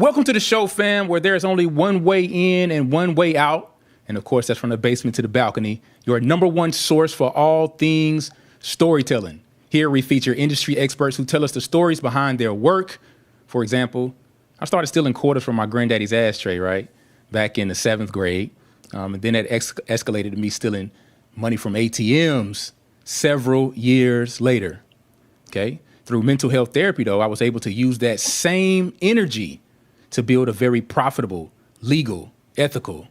Welcome to the show, fam, where there's only one way in and one way out. And of course, that's from the basement to the balcony. Your number one source for all things storytelling. Here we feature industry experts who tell us the stories behind their work. For example, I started stealing quarters from my granddaddy's ashtray, right? Back in the 7th grade. And then that escalated to me stealing money from ATMs several years later. Okay. Through mental health therapy, though, I was able to use that same energy to build a very profitable, legal, legal,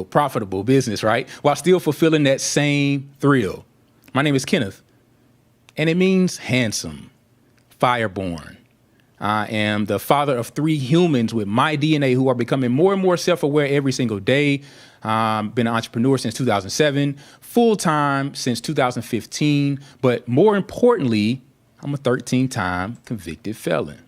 profitable business, right? While still fulfilling that same thrill. My name is Kenneth, and it means handsome, fireborn. I am the father of 3 humans with my DNA who are becoming more and more self-aware every single day. Been an entrepreneur since 2007, full-time since 2015. But more importantly, I'm a 13-time convicted felon.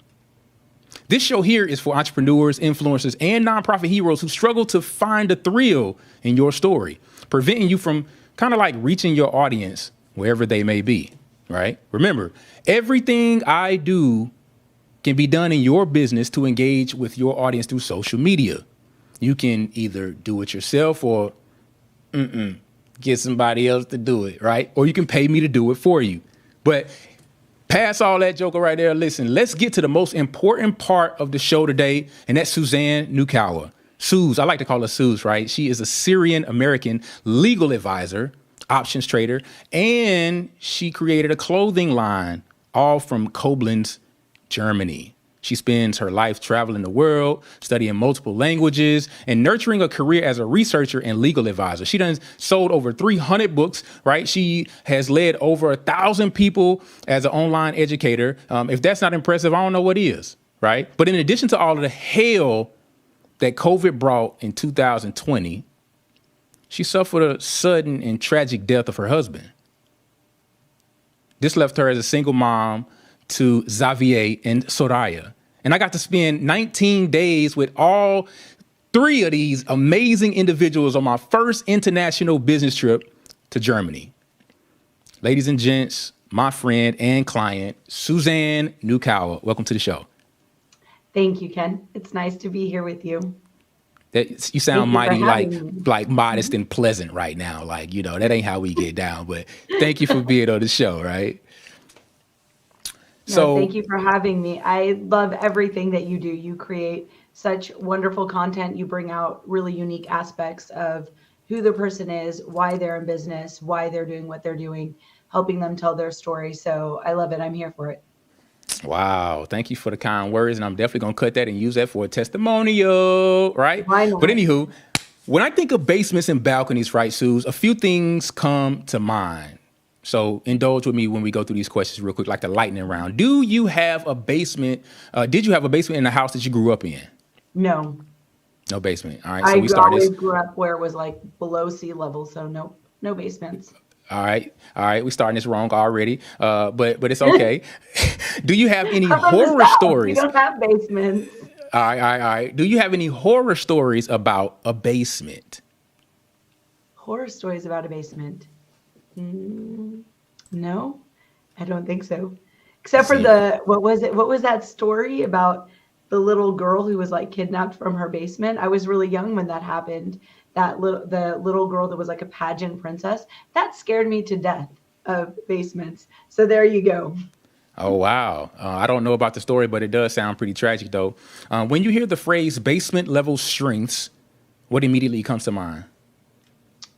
This show here is for entrepreneurs, influencers, and nonprofit heroes who struggle to find the thrill in your story, preventing you from kind of like reaching your audience wherever they may be, right? Remember, everything I do can be done in your business to engage with your audience through social media. You can either do it yourself or get somebody else to do it, right? Or you can pay me to do it for you. But past all that joker right there, listen, let's get to the most important part of the show today, and that's Suzanne Noukahoua. Suze, I like to call her Suze, right? She is a Syrian-American legal advisor, options trader, and she created a clothing line, all from Koblenz, Germany. She spends her life traveling the world, studying multiple languages, and nurturing a career as a researcher and legal advisor. She done sold over 300 books, right? She has led over 1,000 people as an online educator. If that's not impressive, I don't know what is, right? But in addition to all of the hell that COVID brought in 2020, she suffered a sudden and tragic death of her husband. This left her as a single mom to Xavier and Soraya. And I got to spend 19 days with all 3 of these amazing individuals on my first international business trip to Germany. Ladies and gents, my friend and client, Suzanne Noukahoua. Welcome to the show. Thank you, Ken. It's nice to be here with you. You sound mighty like modest and pleasant right now. Like, you know, that ain't how we get down. But thank you for being on the show, right? So thank you for having me. I love everything that you do. You create such wonderful content. You bring out really unique aspects of who the person is, why they're in business, why they're doing what they're doing, helping them tell their story. So I love it. I'm here for it. Wow. Thank you for the kind words. And I'm definitely going to cut that and use that for a testimonial, right? Why not? But anywho, when I think of basements and balconies, right, Suze, a few things come to mind. So indulge with me when we go through these questions real quick, like the lightning round. Do you have a basement? Did you have a basement in the house that you grew up in? No. No basement. All right. So we started. always grew up where it was like below sea level. So no basements. All right. We're starting this wrong already. But it's okay. Do you have any horror stories? We don't have basements. All right. Do you have any horror stories about a basement? Horror stories about a basement? No, I don't think so. Except for what was it? What was that story about the little girl who was like kidnapped from her basement? I was really young when that happened. The little girl that was like a pageant princess. That scared me to death of basements. So there you go. Oh, wow. I don't know about the story, but it does sound pretty tragic, though. When you hear the phrase basement level strengths, what immediately comes to mind?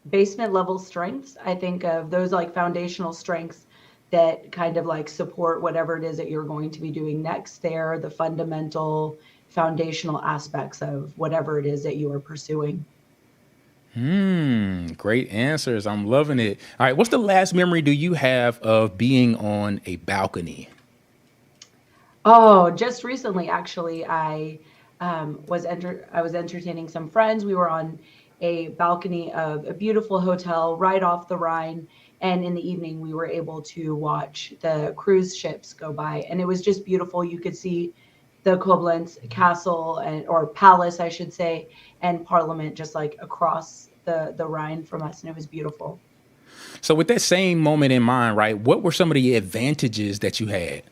Basement level strengths, I think of those like foundational strengths that kind of like support whatever it is that you're going to be doing next. They're the fundamental foundational aspects of whatever it is that you are pursuing. Great answers. I'm loving it. All right. What's the last memory do you have of being on a balcony? Oh, just recently, actually, I was entertaining some friends. We were on a balcony of a beautiful hotel right off the Rhine. And in the evening, we were able to watch the cruise ships go by. And it was just beautiful. You could see the Koblenz castle or palace, I should say, and parliament just like across the Rhine from us. And it was beautiful. So with that same moment in mind, right, what were some of the advantages that you had?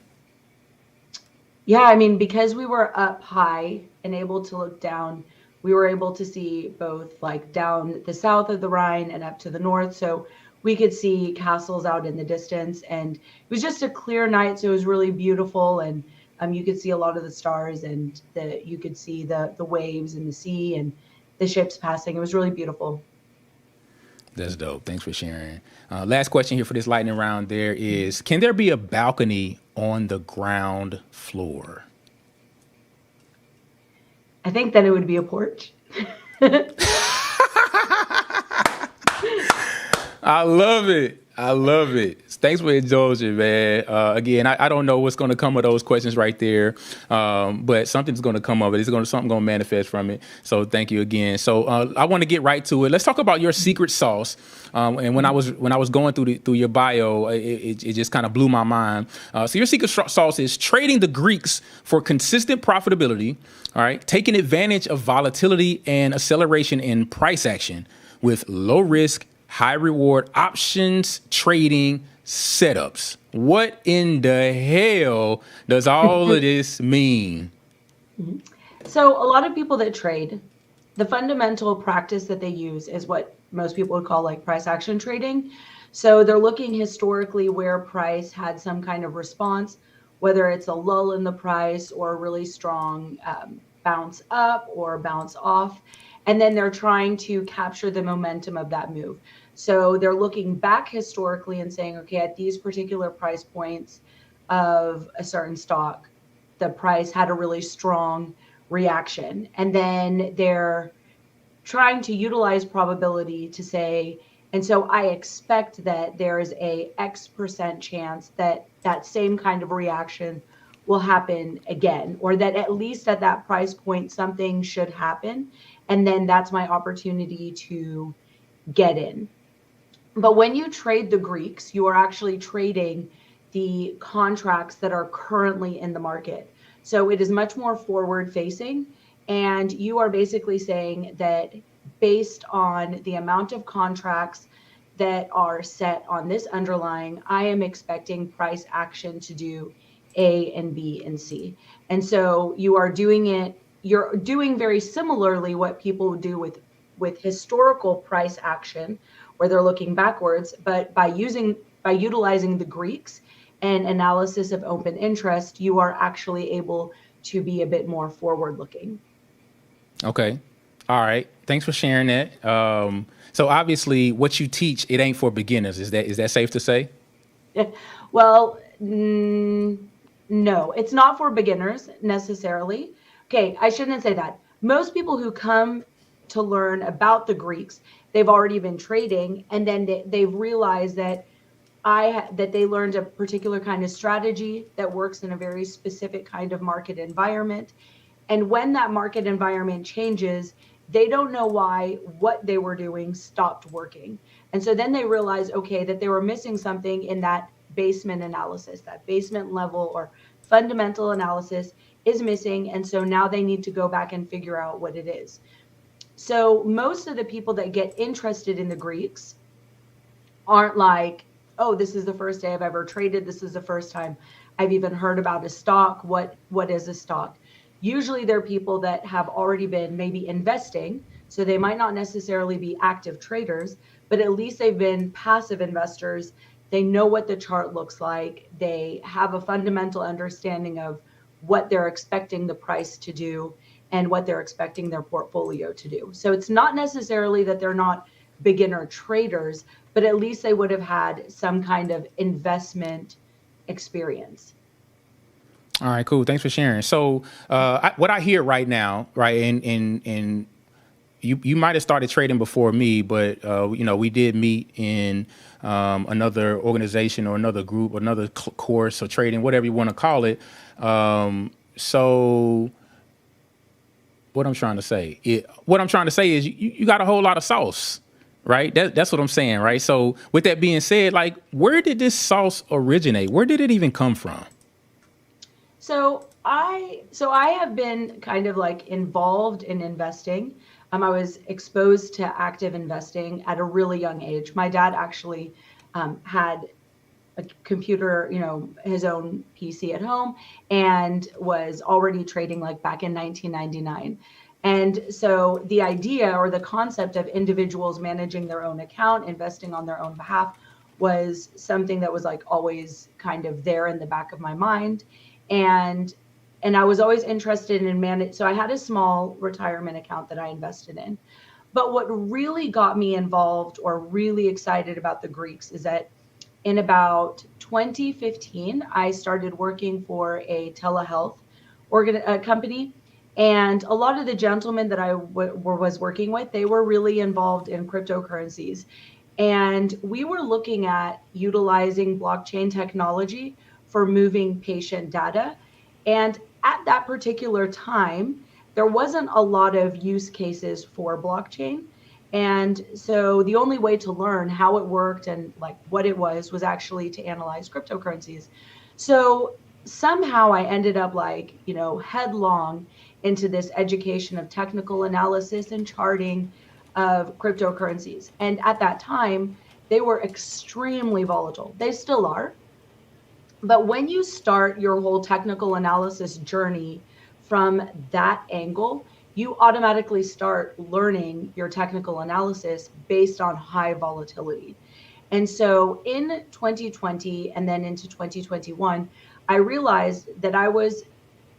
Yeah, I mean, because we were up high and able to look down, we were able to see both like down the south of the Rhine and up to the north. So we could see castles out in the distance, and it was just a clear night, so it was really beautiful. And you could see a lot of the stars, and you could see the waves and the sea and the ships passing. It was really beautiful. That's dope. Thanks for sharing. Last question here for this lightning round there is, can there be a balcony on the ground floor? I think then it would be a porch. I love it. I love it. Thanks for indulging, man. Again, I don't know what's going to come of those questions right there, but something's going to come of it. Something going to manifest from it. So thank you again. So I want to get right to it. Let's talk about your secret sauce. And when I was going through your bio, it just kind of blew my mind. So your secret sauce is trading the Greeks for consistent profitability. All right, taking advantage of volatility and acceleration in price action with low risk, high reward options trading setups. What in the hell does all of this mean? So a lot of people that trade, the fundamental practice that they use is what most people would call like price action trading. So they're looking historically where price had some kind of response, whether it's a lull in the price or a really strong bounce up or bounce off. And then they're trying to capture the momentum of that move. So they're looking back historically and saying, okay, at these particular price points of a certain stock, the price had a really strong reaction. And then they're trying to utilize probability to say, and so I expect that there is a X% chance that that same kind of reaction will happen again, or that at least at that price point, something should happen. And then that's my opportunity to get in. But when you trade the Greeks, you are actually trading the contracts that are currently in the market. So it is much more forward facing. And you are basically saying that based on the amount of contracts that are set on this underlying, I am expecting price action to do A and B and C. And so you're doing very similarly what people do with historical price action, where they're looking backwards, but by utilizing the Greeks and analysis of open interest, you are actually able to be a bit more forward looking. Okay. All right. Thanks for sharing that. So obviously what you teach, it ain't for beginners. Is that safe to say? Well, no, it's not for beginners necessarily. Okay, I shouldn't say that. Most people who come to learn about the Greeks, they've already been trading, and then they've realized that that they learned a particular kind of strategy that works in a very specific kind of market environment. And when that market environment changes, they don't know why what they were doing stopped working. And so then they realize, okay, that they were missing something in that basement analysis, that basement level or fundamental analysis is missing. And so now they need to go back and figure out what it is. So most of the people that get interested in the Greeks aren't like, oh, this is the first day I've ever traded. This is the first time I've even heard about a stock. What is a stock? Usually they're people that have already been maybe investing. So they might not necessarily be active traders, but at least they've been passive investors. They know what the chart looks like. They have a fundamental understanding of what they're expecting the price to do and what they're expecting their portfolio to do. So it's not necessarily that they're not beginner traders, but at least they would have had some kind of investment experience. All right, cool. Thanks for sharing. So what I hear right now, right, and you might have started trading before me, but we did meet in another organization or another group, or another course or trading, whatever you want to call it. So what I'm trying to say is you got a whole lot of sauce, right? That's what I'm saying, right? So with that being said, like, where did this sauce originate? Where did it even come from? So I have been kind of like involved in investing. I was exposed to active investing at a really young age. My dad actually had a computer, his own PC at home, and was already trading like back in 1999. And so the idea or the concept of individuals managing their own account, investing on their own behalf, was something that was like always kind of there in the back of my mind. And I was always interested in manage. So I had a small retirement account that I invested in. But what really got me involved or really excited about the Greeks is that in about 2015, I started working for a telehealth company. And a lot of the gentlemen that I was working with, they were really involved in cryptocurrencies. And we were looking at utilizing blockchain technology for moving patient data. And at that particular time, there wasn't a lot of use cases for blockchain. And so the only way to learn how it worked and like what it was actually to analyze cryptocurrencies. So somehow I ended up like, headlong into this education of technical analysis and charting of cryptocurrencies. And at that time, they were extremely volatile. They still are. But when you start your whole technical analysis journey from that angle, you automatically start learning your technical analysis based on high volatility. And so in 2020 and then into 2021, I realized that I was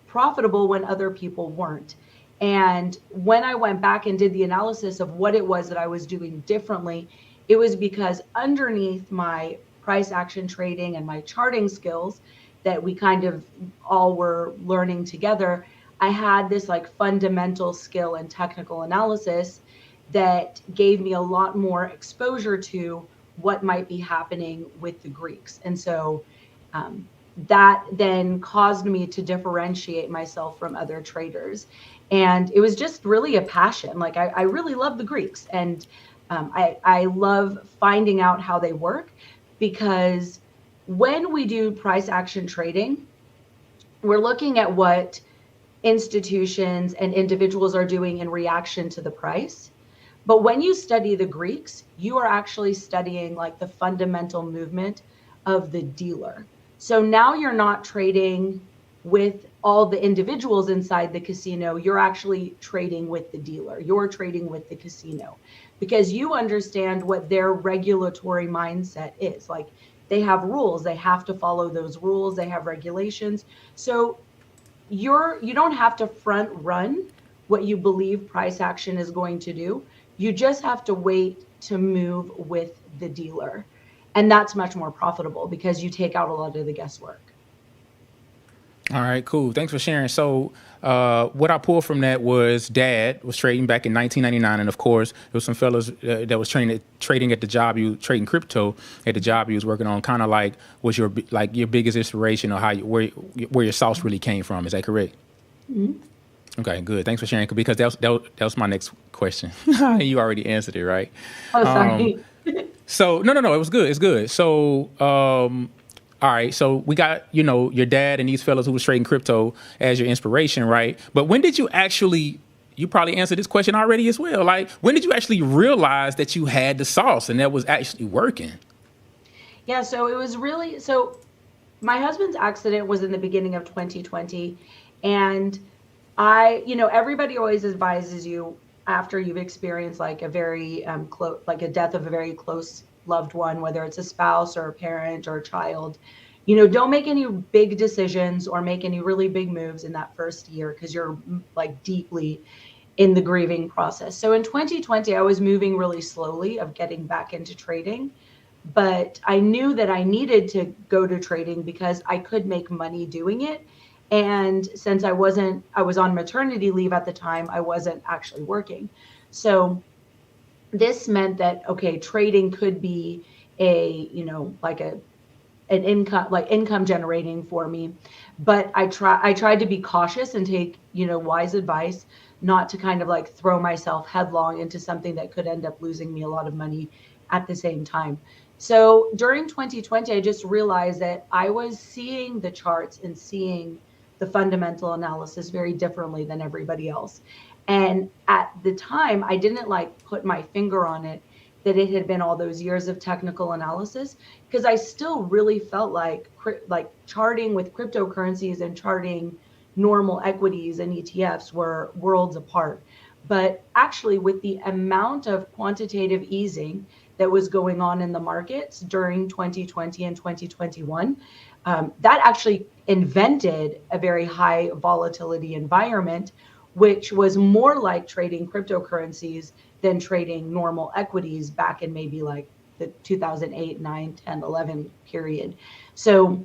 profitable when other people weren't. And when I went back and did the analysis of what it was that I was doing differently, it was because underneath my price action trading and my charting skills that we kind of all were learning together, I had this like fundamental skill in technical analysis that gave me a lot more exposure to what might be happening with the Greeks. And so that then caused me to differentiate myself from other traders. And it was just really a passion. Like I really love the Greeks, and I love finding out how they work, because when we do price action trading, we're looking at what institutions and individuals are doing in reaction to the price. But when you study the Greeks, you are actually studying like the fundamental movement of the dealer. So now you're not trading with all the individuals inside the casino. You're actually trading with the dealer. You're trading with the casino because you understand what their regulatory mindset is. Like they have rules, they have to follow those rules, they have regulations. So you don't have to front run what you believe price action is going to do. You just have to wait to move with the dealer. And that's much more profitable because you take out a lot of the guesswork. All right, cool. Thanks for sharing. So what I pulled from that was Dad was trading back in 1999. And of course, there was some fellas that was trading at the job, trading crypto at the job he was working on, kind of like was your biggest inspiration or where your sauce really came from. Is that correct? Mm-hmm. Okay, good. Thanks for sharing, because that was my next question. You already answered it, right? Oh, sorry. So no, it was good. It's good. So all right, so we got, your dad and these fellas who was trading crypto as your inspiration, right? But when did you probably answered this question already as well. Like, when did you actually realize that you had the sauce and that was actually working? Yeah, so it was really, my husband's accident was in the beginning of 2020. And everybody always advises you after you've experienced like a very close, like a death of a very close loved one, whether it's a spouse or a parent or a child, don't make any big decisions or make any really big moves in that first year because you're like deeply in the grieving process. So in 2020, I was moving really slowly of getting back into trading, but I knew that I needed to go to trading because I could make money doing it. And since I was on maternity leave at the time, I wasn't actually working. So this meant that, okay, trading could be an income generating for me. But I tried to be cautious and take, wise advice, not to kind of like throw myself headlong into something that could end up losing me a lot of money at the same time. So during 2020, I just realized that I was seeing the charts and seeing the fundamental analysis very differently than everybody else. And at the time, I didn't like put my finger on it that it had been all those years of technical analysis, because I still really felt like charting with cryptocurrencies and charting normal equities and ETFs were worlds apart. But actually, with the amount of quantitative easing that was going on in the markets during 2020 and 2021, that actually invented a very high volatility environment, which was more like trading cryptocurrencies than trading normal equities back in maybe like the 2008, 9, 10, 11 period. So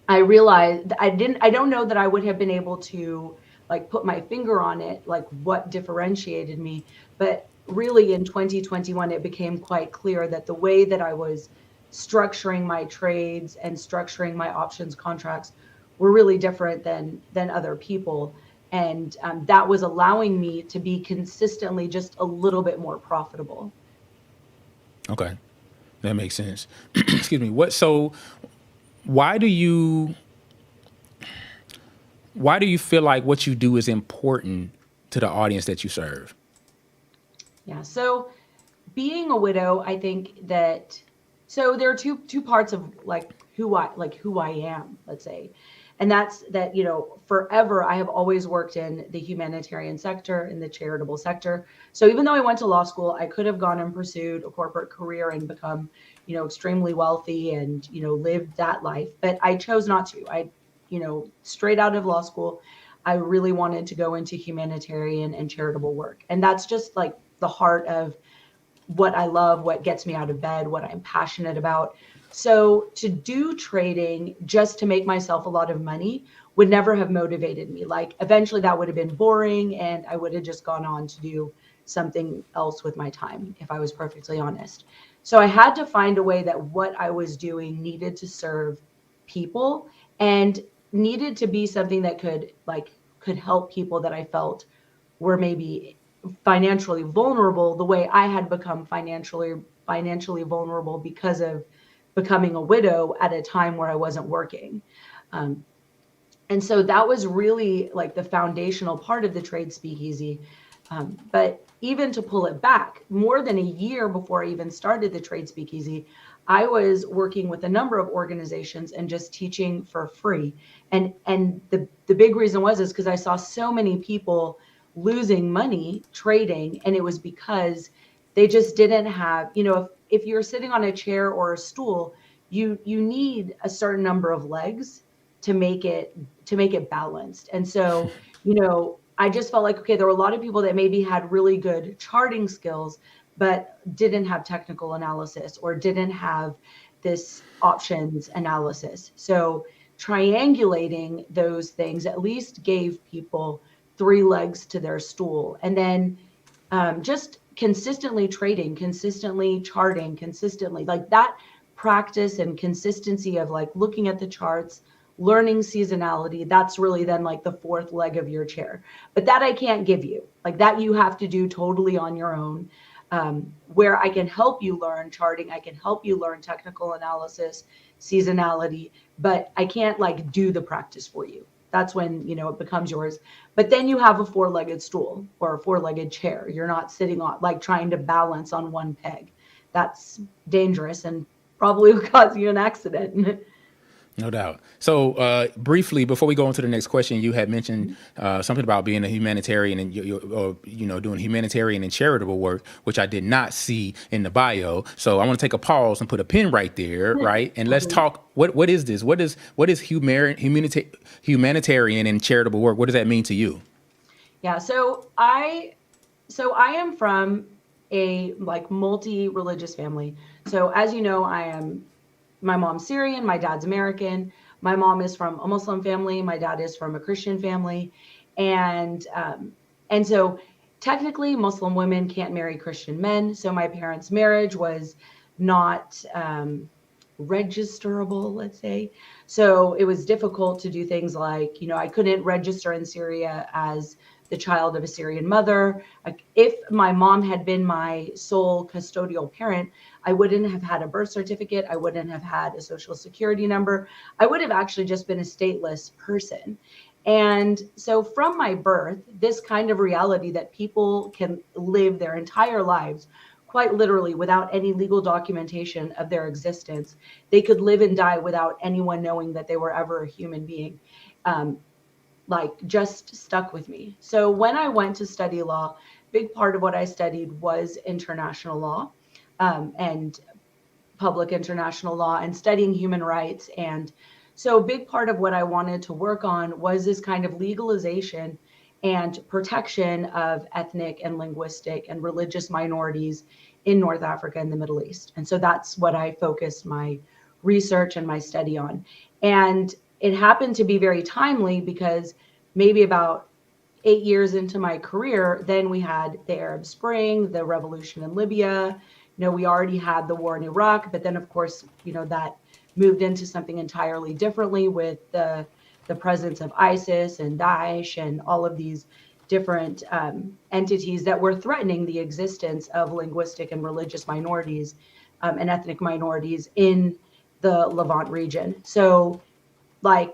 I realized I don't know that I would have been able to like put my finger on it, like what differentiated me. But really in 2021, it became quite clear that the way that I was structuring my trades and structuring my options contracts were really different than other people. And that was allowing me to be consistently just a little bit more profitable. Okay, that makes sense. Excuse me. Why do you feel like what you do is important to the audience that you serve? Yeah. So being a widow, I think that, so there are two parts of like who I am, let's say. And that's that, forever I have always worked in the humanitarian sector, in the charitable sector. So even though I went to law school, I could have gone and pursued a corporate career and become, extremely wealthy and, lived that life. But I chose not to. Straight out of law school, I really wanted to go into humanitarian and charitable work. And that's just like the heart of what I love, what gets me out of bed, what I'm passionate about. So to do trading just to make myself a lot of money would never have motivated me. Like eventually that would have been boring and I would have just gone on to do something else with my time, if I was perfectly honest. So I had to find a way that what I was doing needed to serve people and needed to be something that could help people that I felt were maybe financially vulnerable the way I had become financially vulnerable because of becoming a widow at a time where I wasn't working. Um, and so that was really like the foundational part of the trade speakeasy. But even to pull it back, more than a year before I even started the trade speakeasy, I was working with a number of organizations and just teaching for free. And the big reason was because I saw so many people losing money trading, and it was because they just didn't have, if you're sitting on a chair or a stool, you need a certain number of legs to make it balanced. And so, I just felt like, okay, there were a lot of people that maybe had really good charting skills, but didn't have technical analysis or didn't have this options analysis. So triangulating those things at least gave people three legs to their stool. And then just consistently trading, consistently charting, consistently like that practice and consistency of like looking at the charts, learning seasonality, that's really then like the fourth leg of your chair. But that I can't give you. Like that you have to do totally on your own. Where I can help you learn charting, I can help you learn technical analysis, seasonality, but I can't like do the practice for you. That's when, it becomes yours. But then you have a four-legged stool or a four-legged chair. You're not sitting on like trying to balance on one peg. That's dangerous and probably will cause you an accident. No doubt. So briefly, before we go on to the next question, you had mentioned something about being a humanitarian and doing humanitarian and charitable work, which I did not see in the bio. So I want to take a pause and put a pin right there, right? And let's talk. What is this? What is humanitarian and charitable work? What does that mean to you? Yeah. So I am from a like multi-religious family. So as you know, my mom's Syrian, my dad's American. My mom is from a Muslim family. My dad is from a Christian family. And so technically Muslim women can't marry Christian men. So my parents' marriage was not registerable, let's say. So it was difficult to do things like, I couldn't register in Syria as the child of a Syrian mother. Like if my mom had been my sole custodial parent, I wouldn't have had a birth certificate. I wouldn't have had a social security number. I would have actually just been a stateless person. And so from my birth, this kind of reality that people can live their entire lives quite literally without any legal documentation of their existence. They could live and die without anyone knowing that they were ever a human being. Um, like just stuck with me. So when I went to study law, big part of what I studied was international law, and public international law and studying human rights. And so a big part of what I wanted to work on was this kind of legalization and protection of ethnic and linguistic and religious minorities in North Africa and the Middle East. And so that's what I focused my research and my study on. And it happened to be very timely because maybe about 8 years into my career, then we had the Arab Spring, the revolution in Libya. We already had the war in Iraq, but then of course, that moved into something entirely differently with the presence of ISIS and Daesh and all of these different entities that were threatening the existence of linguistic and religious minorities, and ethnic minorities in the Levant region. So, like,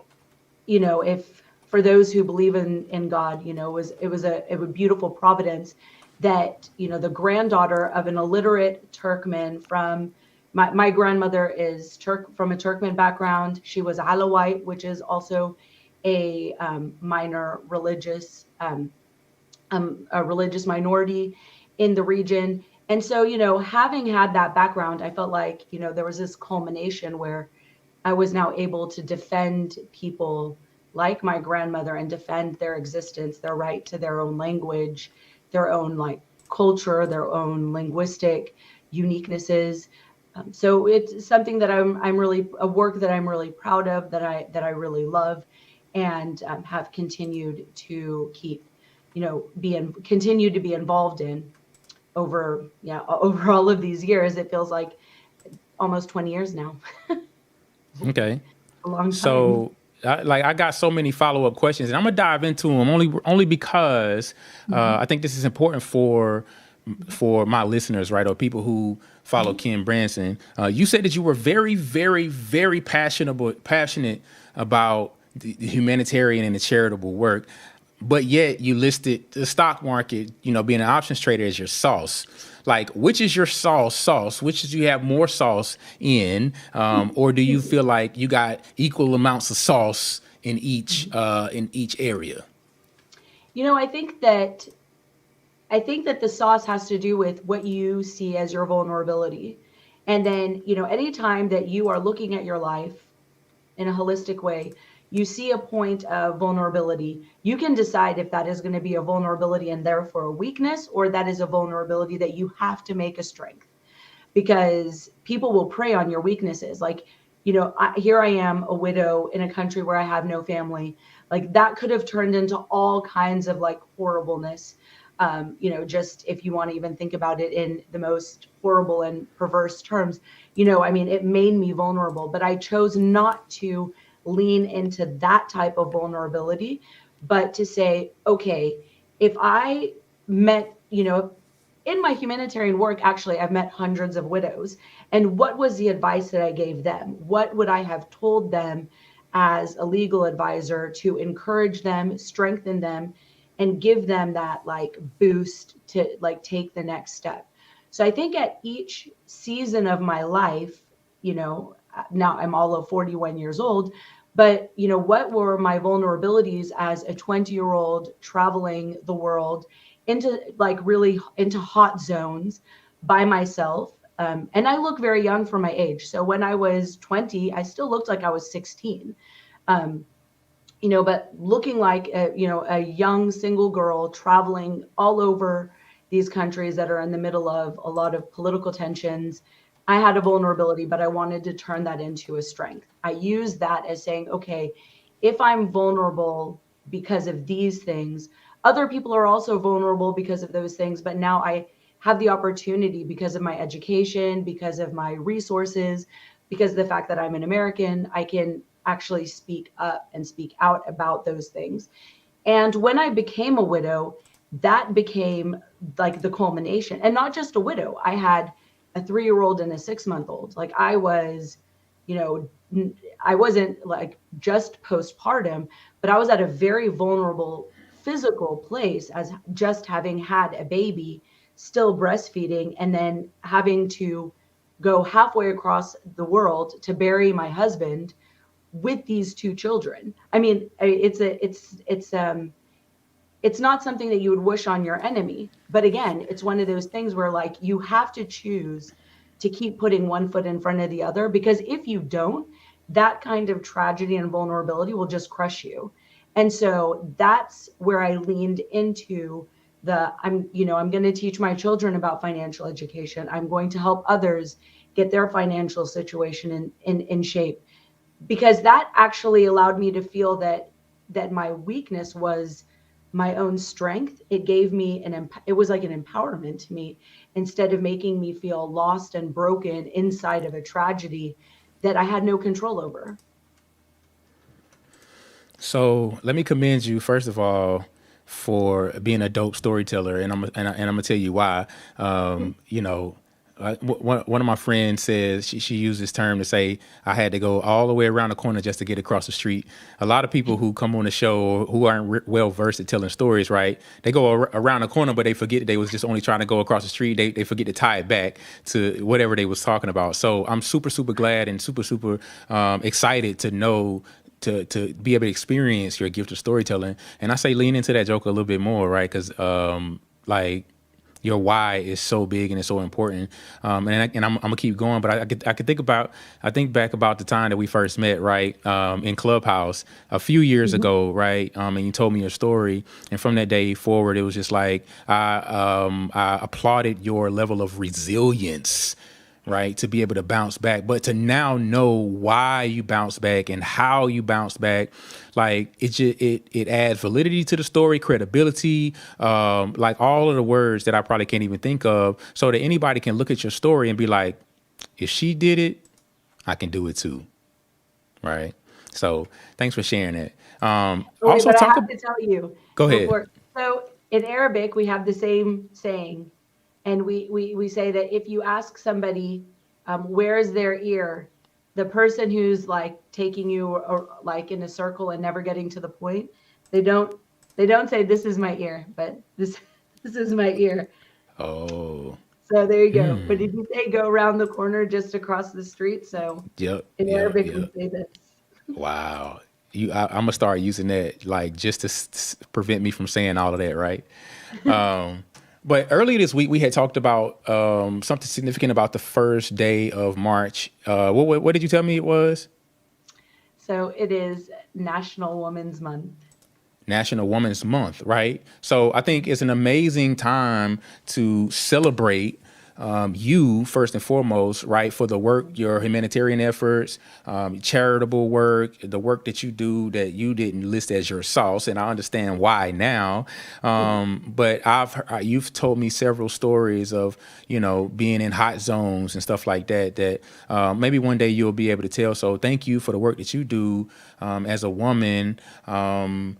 if for those who believe in God, it was a beautiful providence that, the granddaughter of an illiterate Turkmen from my grandmother is from a Turkmen background. She was Alawite, which is also a minor religious a religious minority in the region. And so, having had that background, I felt like, there was this culmination where I was now able to defend people like my grandmother and defend their existence, their right to their own language, their own like culture, their own linguistic uniquenesses. So it's something that I'm really a work that I'm really proud of, that I really love, and have continued to keep, continue to be involved in over all of these years. It feels like almost 20 years now. Okay. A long time. So, I got so many follow up questions, and I'm gonna dive into them only because I think this is important for my listeners, right, or people who follow Ken Branson. You said that you were very, very, very passionate about the humanitarian and the charitable work, but yet you listed the stock market, being an options trader, as your sauce. Like, which is your sauce? Which do you have more sauce in? Or do you feel like you got equal amounts of sauce in each area? I think that the sauce has to do with what you see as your vulnerability. And then, anytime that you are looking at your life in a holistic way, you see a point of vulnerability, you can decide if that is going to be a vulnerability and therefore a weakness, or that is a vulnerability that you have to make a strength, because people will prey on your weaknesses. Like, here I am, a widow in a country where I have no family. Like, that could have turned into all kinds of like horribleness. Just if you want to even think about it in the most horrible and perverse terms, it made me vulnerable, but I chose not to lean into that type of vulnerability, but to say, okay, if I met, in my humanitarian work, actually, I've met hundreds of widows. And what was the advice that I gave them? What would I have told them as a legal advisor to encourage them, strengthen them, and give them that like boost to like take the next step? So I think at each season of my life, now I'm all of 41 years old, but what were my vulnerabilities as a 20-year-old traveling the world into like really into hot zones by myself? And I look very young for my age. So when I was 20, I still looked like I was 16. Um, but looking like a young single girl traveling all over these countries that are in the middle of a lot of political tensions. I had a vulnerability, but I wanted to turn that into a strength. I use that as saying, okay, if I'm vulnerable because of these things, other people are also vulnerable because of those things. But now I have the opportunity, because of my education, because of my resources, because of the fact that I'm an American, I can actually speak up and speak out about those things. And when I became a widow, that became like the culmination. And not just a widow, I had a 3-year-old and a 6-month-old. Like I was, I wasn't like just postpartum, but I was at a very vulnerable physical place as just having had a baby still breastfeeding, and then having to go halfway across the world to bury my husband with these two children. I mean, it's not something that you would wish on your enemy. But again, it's one of those things where like you have to choose to keep putting one foot in front of the other, because if you don't, that kind of tragedy and vulnerability will just crush you. And so that's where I leaned into I'm going to teach my children about financial education. I'm going to help others get their financial situation in shape, because that actually allowed me to feel that my weakness was my own strength. It gave me it was like an empowerment to me, instead of making me feel lost and broken inside of a tragedy that I had no control over. So let me commend you first of all for being a dope storyteller, and I'm gonna tell you why. You know, one of my friends says she used this term to say I had to go all the way around the corner just to get across the street. A lot of people who come on the show who aren't well versed at telling stories, right? They go around the corner, but they forget that they was just only trying to go across the street. They forget to tie it back to whatever they was talking about. So I'm super glad and super excited to know to be able to experience your gift of storytelling. And I say lean into that joke a little bit more, right? Because like your why is so big and it's so important. And I'm gonna keep going, but I could think back about the time that we first met, right? In Clubhouse a few years ago, right? And you told me your story, and from that day forward, it was just like I applauded your level of resilience, right, to be able to bounce back, but to now know why you bounce back and how you bounce back, like it adds validity to the story, credibility, like all of the words that I probably can't even think of, so that anybody can look at your story and be like, if she did it, I can do it too, right? So thanks for sharing it. Okay, Also, but I have to tell you, go ahead. so in Arabic, we have the same saying. And we say that if you ask somebody, where is their ear, the person who's like taking you or like in a circle and never getting to the point, they don't say this is my ear, but this is my ear. Oh, So there you go. But if you say go around the corner just across the street, so in Arabic we yep. say this. Wow. I'm gonna start using that, like, just to prevent me from saying all of that, right? But earlier this week we had talked about something significant about the first day of March. What did you tell me it was? So it is National Women's Month. National Women's Month, right? So I think it's an amazing time to celebrate you first and foremost, right, for the work, your humanitarian efforts, charitable work, the work that you do that you didn't list as your sauce, and I understand why now. But you've told me several stories of being in hot zones and stuff like that. That maybe one day you'll be able to tell. So thank you for the work that you do as a woman, as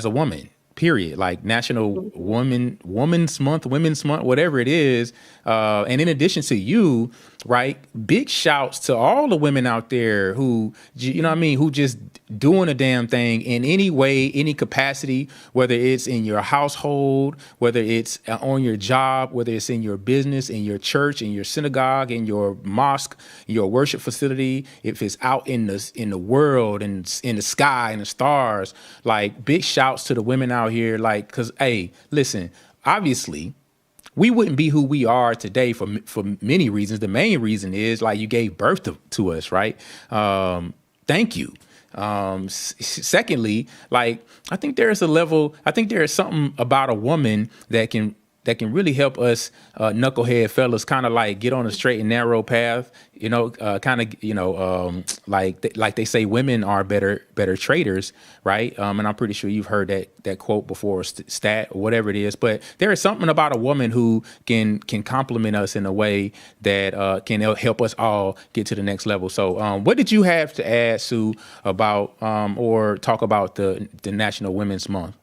a woman. Period. Like National Women's Month, whatever it is. And in addition to you, right, big shouts to all the women out there who, who just doing a damn thing in any way, any capacity, whether it's in your household, whether it's on your job, whether it's in your business, in your church, in your synagogue, in your mosque, your worship facility, if it's out in the world and in the sky and the stars. Like, big shouts to the women out here, like, because, hey, listen, obviously we wouldn't be who we are today for many reasons. The main reason is, like, you gave birth to us, right? Thank you. Secondly, like, I think there is something about a woman that can really help us knucklehead fellas kind of like get on a straight and narrow path, like they say women are better traders, right? And I'm pretty sure you've heard that quote before, stat or whatever it is. But there is something about a woman who can compliment us in a way that can help us all get to the next level. So what did you have to add, Sue, about or talk about the National Women's Month?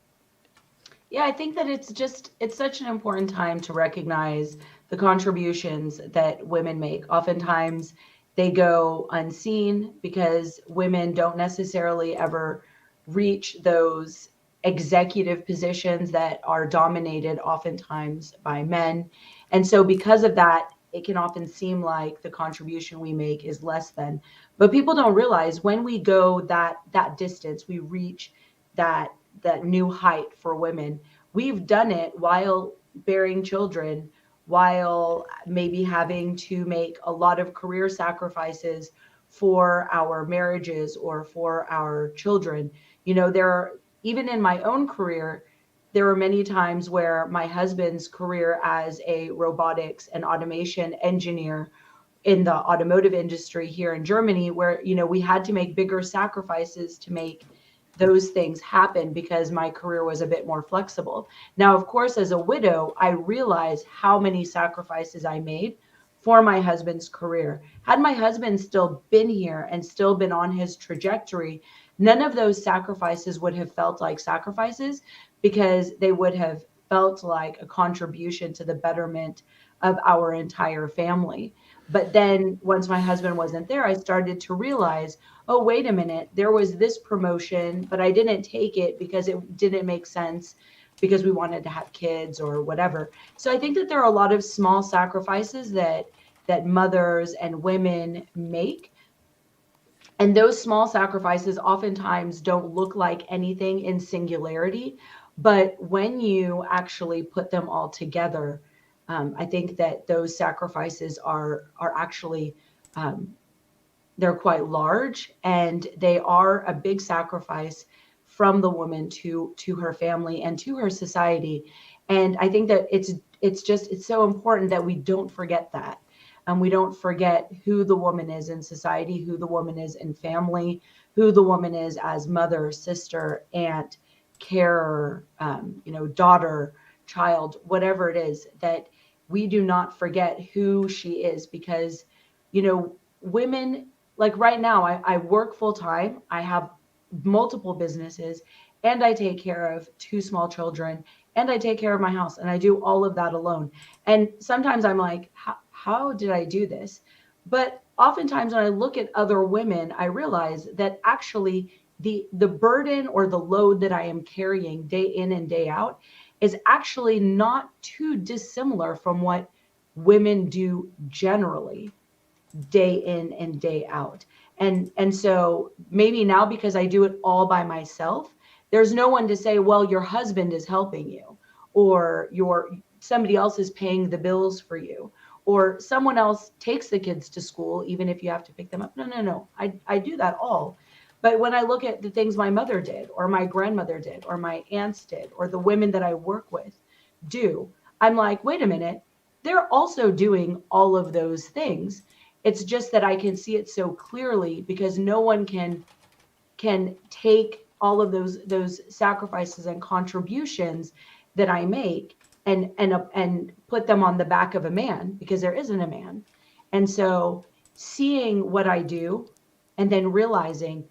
Yeah, I think that it's such an important time to recognize the contributions that women make. Oftentimes they go unseen because women don't necessarily ever reach those executive positions that are dominated oftentimes by men. And so because of that, it can often seem like the contribution we make is less than. But people don't realize when we go that distance, we reach that that new height for women. We've done it while bearing children, while maybe having to make a lot of career sacrifices for our marriages or for our children. There are, even in my own career, there were many times where my husband's career as a robotics and automation engineer in the automotive industry here in Germany, where we had to make bigger sacrifices to make those things happen because my career was a bit more flexible. Now, of course, as a widow, I realize how many sacrifices I made for my husband's career. Had my husband still been here and still been on his trajectory, none of those sacrifices would have felt like sacrifices, because they would have felt like a contribution to the betterment of our entire family. But then once my husband wasn't there, I started to realize, oh, wait a minute, there was this promotion, but I didn't take it because it didn't make sense, because we wanted to have kids or whatever. So I think that there are a lot of small sacrifices that mothers and women make. And those small sacrifices oftentimes don't look like anything in singularity. But when you actually put them all together, I think that those sacrifices are actually they're quite large, and they are a big sacrifice from the woman to her family and to her society. And I think that it's so important that we don't forget that. And we don't forget who the woman is in society, who the woman is in family, who the woman is as mother, sister, aunt, carer, daughter, child, whatever it is, that we do not forget who she is. Because, women, like right now, I work full time. I have multiple businesses, and I take care of two small children, and I take care of my house, and I do all of that alone. And sometimes I'm like, how did I do this? But oftentimes when I look at other women, I realize that actually the burden or the load that I am carrying day in and day out is actually not too dissimilar from what women do generally, day in and day out. And so maybe now, because I do it all by myself, there's no one to say, well, your husband is helping you, or somebody else is paying the bills for you, or someone else takes the kids to school, even if you have to pick them up. No. I do that all. But when I look at the things my mother did, or my grandmother did, or my aunts did, or the women that I work with do, I'm like, wait a minute, they're also doing all of those things. It's just that I can see it so clearly because no one can take all of those sacrifices and contributions that I make and put them on the back of a man, because there isn't a man. And so seeing what I do, and then realizing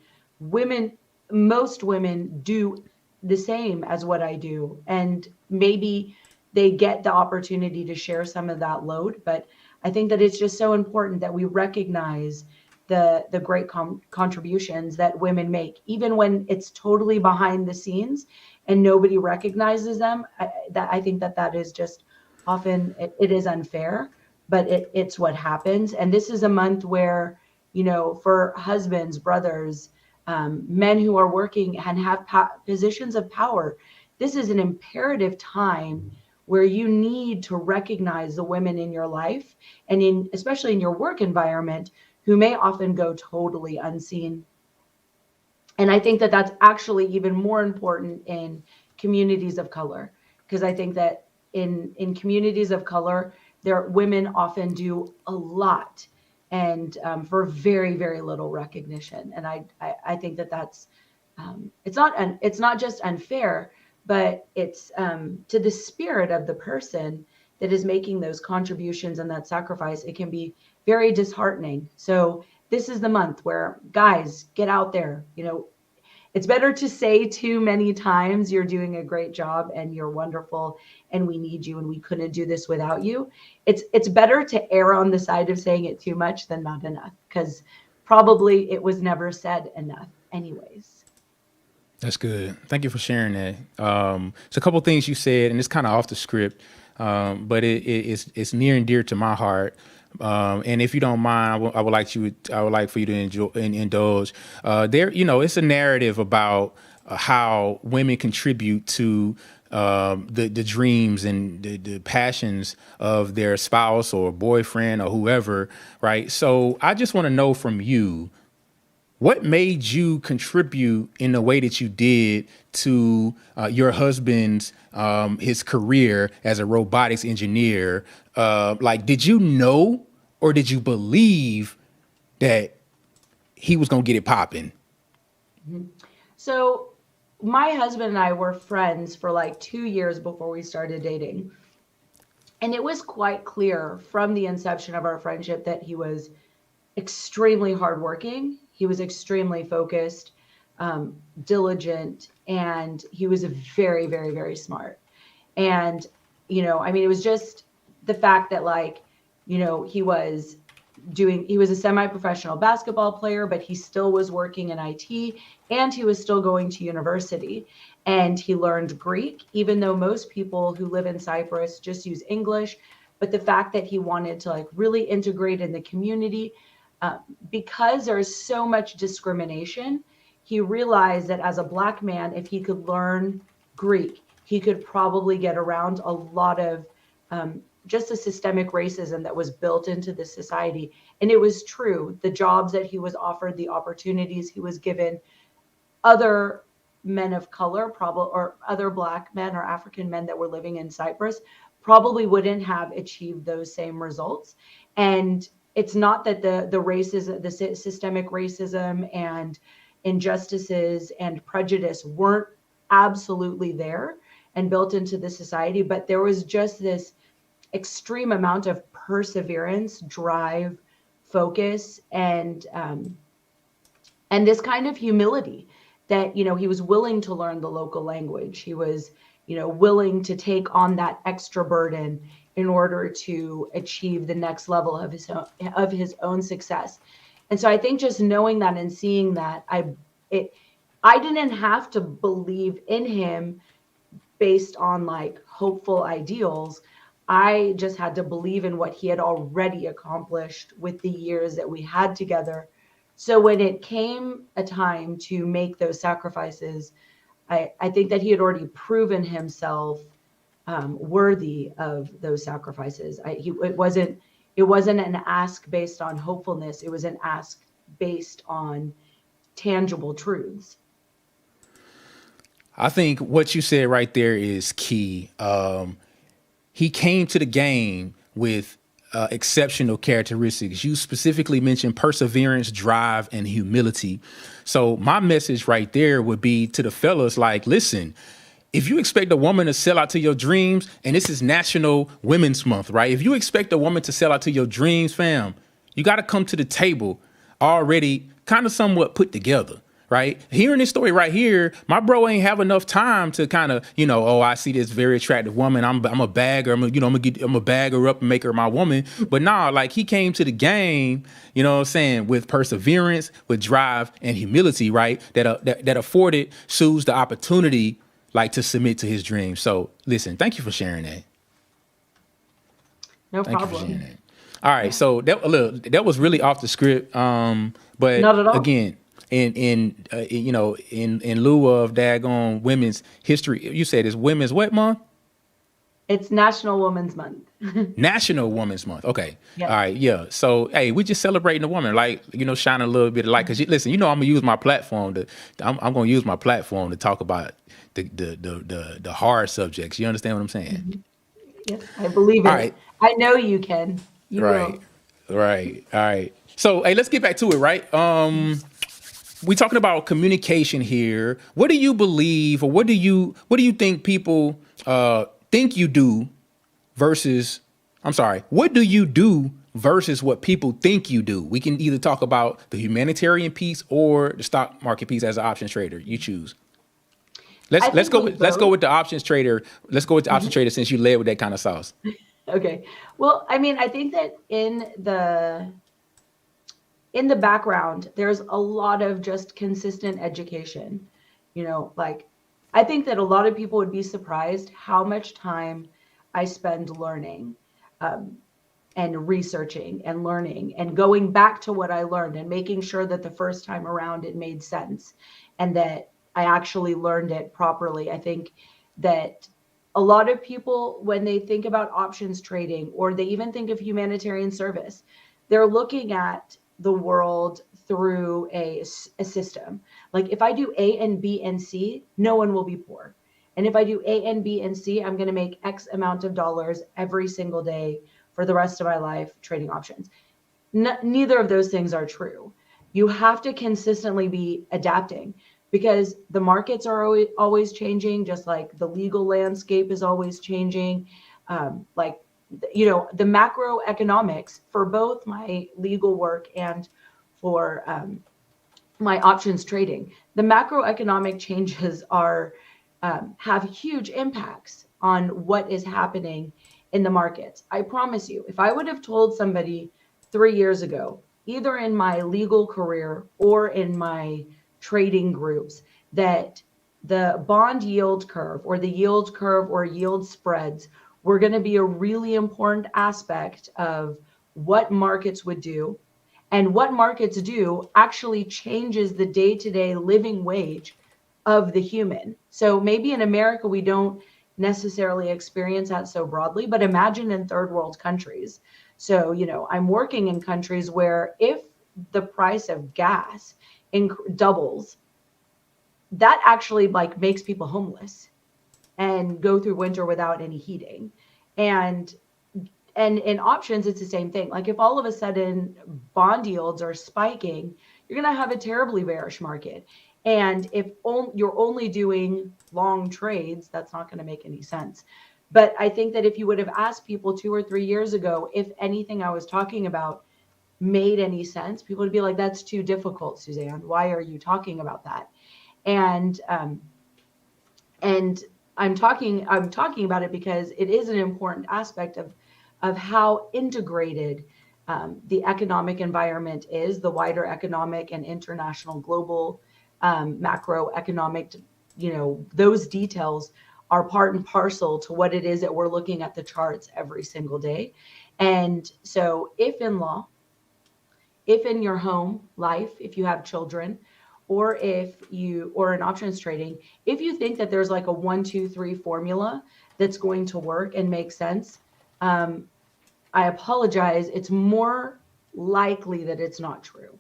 most women do the same as what I do, and maybe they get the opportunity to share some of that load. But I think that it's just so important that we recognize the great contributions that women make, even when it's totally behind the scenes and nobody recognizes them. I think that is just often, it is unfair, but it's what happens. And this is a month where, for husbands, brothers, men who are working and have positions of power, this is an imperative time where you need to recognize the women in your life, and especially in your work environment, who may often go totally unseen. And I think that that's actually even more important in communities of color, because I think that in communities of color, women often do a lot, and for very, very little recognition. And I think that that's it's not just unfair, but it's to the spirit of the person that is making those contributions and that sacrifice. It can be very disheartening. So this is the month where, guys, get out there. It's better to say too many times, you're doing a great job and you're wonderful and we need you and we couldn't do this without you. It's better to err on the side of saying it too much than not enough, because probably it was never said enough anyways. That's good. Thank you for sharing that. It's a couple things you said, and it's kind of off the script, but it's near and dear to my heart. And if you don't mind, I would like for you to indulge. It's a narrative about how women contribute to the dreams and the passions of their spouse or boyfriend or whoever, right? So I just want to know from you, what made you contribute in the way that you did to your husband's his career as a robotics engineer? Did you know or did you believe that he was gonna get it popping? So my husband and I were friends for like 2 years before we started dating. And it was quite clear from the inception of our friendship that he was extremely hardworking. He was extremely focused, diligent, and he was a very, very, very smart. And, it was just the fact that he was a semi-professional basketball player, but he still was working in IT and he was still going to university. And he learned Greek, even though most people who live in Cyprus just use English. But the fact that he wanted to really integrate in the community, because there's so much discrimination, he realized that as a Black man, if he could learn Greek, he could probably get around a lot of just the systemic racism that was built into the society. And it was true. The jobs that he was offered, the opportunities he was given, other men of color, probably, or other Black men or African men that were living in Cyprus, probably wouldn't have achieved those same results. And it's not that the racism, the systemic racism and injustices and prejudice weren't absolutely there and built into the society, but there was just this extreme amount of perseverance, drive, focus, and this kind of humility that, he was willing to learn the local language. He was, willing to take on that extra burden in order to achieve the next level of his own success. And so I think just knowing that and seeing that, I didn't have to believe in him based on hopeful ideals. I just had to believe in what he had already accomplished with the years that we had together. So when it came a time to make those sacrifices, I think that he had already proven himself worthy of those sacrifices. It wasn't an ask based on hopefulness. It was an ask based on tangible truths. I think what you said right there is key. He came to the game with exceptional characteristics. You specifically mentioned perseverance, drive, and humility. So my message right there would be to the fellas, listen, if you expect a woman to sell out to your dreams, and this is National Women's Month, right? If you expect a woman to sell out to your dreams, fam, you got to come to the table already kind of somewhat put together. Right? Hearing this story right here, my bro ain't have enough time to kind of, I see this very attractive woman. I'm a bagger. I'm a bag her up and make her my woman. But he came to the game, with perseverance, with drive and humility, right? That afforded Suz the opportunity, to submit to his dreams. So listen, thank you for sharing that. No thank problem. You for sharing that. All right. So that was really off the script. But not at all. Again, in lieu of daggone women's history, you said it's Women's what month? It's National Women's Month. National Women's Month. Okay. Yes. All right. Yeah. So, hey, we just celebrating the woman, shining a little bit of light. Because listen, I'm gonna use my platform I'm gonna use my platform to talk about the hard subjects. You understand what I'm saying? Mm-hmm. Yes, I believe it. All right. I know you can. You right. will. Right. All right. So, hey, let's get back to it. Right. We're talking about communication here. What do you believe, or what do you think people think you do versus, what do you do versus what people think you do? We can either talk about the humanitarian piece or the stock market piece as an options trader. You choose. Let's go with the options trader. Let's go with the options trader since you led with that kind of sauce. Okay. Well, I think that in the background, there's a lot of just consistent education. Like, I think that a lot of people would be surprised how much time I spend learning, um, and researching and learning and going back to what I learned and making sure that the first time around it made sense and that I actually learned it properly. I think that a lot of people, when they think about options trading or they even think of humanitarian service, they're looking at the world through a system. Like, if I do A and B and C, no one will be poor. And if I do A and B and C, I'm going to make X amount of dollars every single day for the rest of my life trading options. Neither of those things are true. You have to consistently be adapting because the markets are always changing, just like the legal landscape is always changing. Like, the macroeconomics for both my legal work and for my options trading, the macroeconomic changes are have huge impacts on what is happening in the markets. I promise you, if I would have told somebody 3 years ago, either in my legal career or in my trading groups, that the bond yield curve or the yield curve or yield spreads were going to be a really important aspect of what markets would do, and what markets do actually changes the day-to-day living wage of the human. So maybe in America, we don't necessarily experience that so broadly, but imagine in third world countries. So, I'm working in countries where if the price of gas doubles, that actually like makes people homeless and go through winter without any heating. And in options, it's the same thing. Like, if all of a sudden bond yields are spiking, you're going to have a terribly bearish market. And if you're only doing long trades, that's not going to make any sense. But I think that if you would have asked people 2 or 3 years ago if anything I was talking about made any sense, people would be like, "That's too difficult, Suzanne. Why are you talking about that?" And and I'm talking about it because it is an important aspect of how integrated the economic environment is, the wider economic and international global macroeconomic. Those details are part and parcel to what it is that we're looking at the charts every single day. And so, if in your home life, if you have children, or or in options trading, if you think that there's like a 1, 2, 3 formula that's going to work and make sense, um, I apologize. It's more likely that it's not true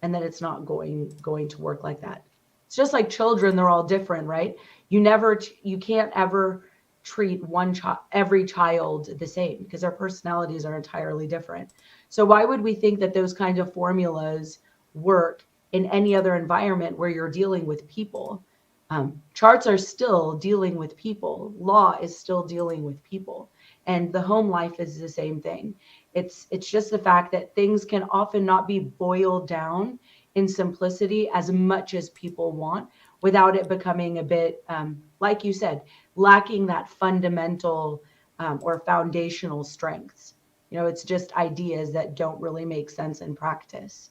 and that it's not going to work like that. It's just like children; they're all different, right? You can't ever treat every child the same because their personalities are entirely different. So why would we think that those kinds of formulas work in any other environment where you're dealing with people? Charts are still dealing with people. Law is still dealing with people, and the home life is the same thing. It's just the fact that things can often not be boiled down in simplicity as much as people want, without it becoming a bit, like you said, lacking that fundamental or foundational strengths. It's just ideas that don't really make sense in practice.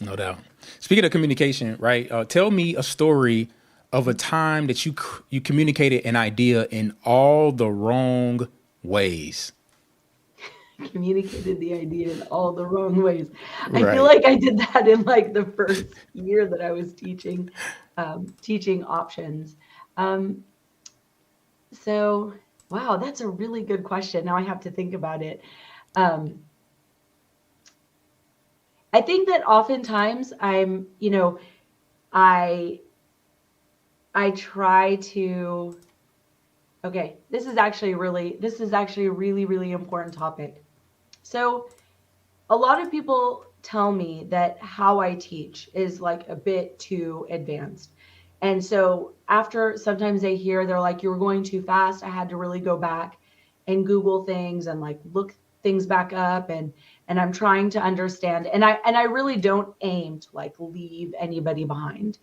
No doubt. Speaking of communication, right? Tell me a story of a time that you communicated an idea in all the wrong ways. Communicated the idea in all the wrong ways. I feel Right. like I did that in like the first year that I was teaching options. Um, so, wow, that's a really good question. Now I have to think about it. Um, I think that oftentimes I I try to. Okay, this is actually a really, really important topic. So, a lot of people tell me that how I teach is like a bit too advanced. And so after sometimes they're like, "You were going too fast." I had to really go back and Google things and like look things back up, and I'm trying to understand. And I really don't aim to like leave anybody behind.